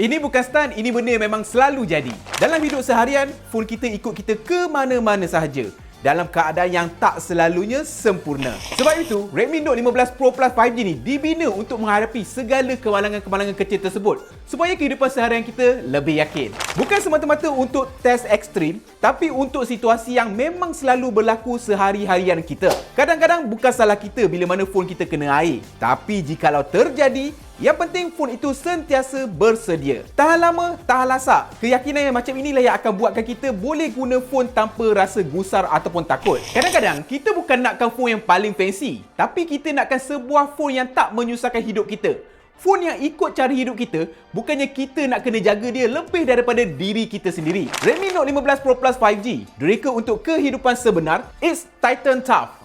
Ini bukan stunt, ini benda yang memang selalu jadi. Dalam hidup seharian, phone kita ikut kita ke mana-mana sahaja. Dalam keadaan yang tak selalunya sempurna. Sebab itu, Redmi Note 15 Pro Plus 5G ni dibina untuk menghadapi segala kemalangan-kemalangan kecil tersebut supaya kehidupan seharian kita lebih yakin. Bukan semata-mata untuk test ekstrim, tapi untuk situasi yang memang selalu berlaku sehari-harian kita. Kadang-kadang bukan salah kita bila mana phone kita kena air. Tapi jikalau terjadi, yang penting phone itu sentiasa bersedia. Tahan lama, tahan lasak. Keyakinan yang macam inilah yang akan buatkan kita boleh guna phone tanpa rasa gusar ataupun takut. Kadang-kadang kita bukan nakkan phone yang paling fancy, tapi kita nakkan sebuah phone yang tak menyusahkan hidup kita. Phone yang ikut cara hidup kita, bukannya kita nak kena jaga dia lebih daripada diri kita sendiri. Redmi Note 15 Pro Plus 5G direka untuk kehidupan sebenar. It's Titan Tough.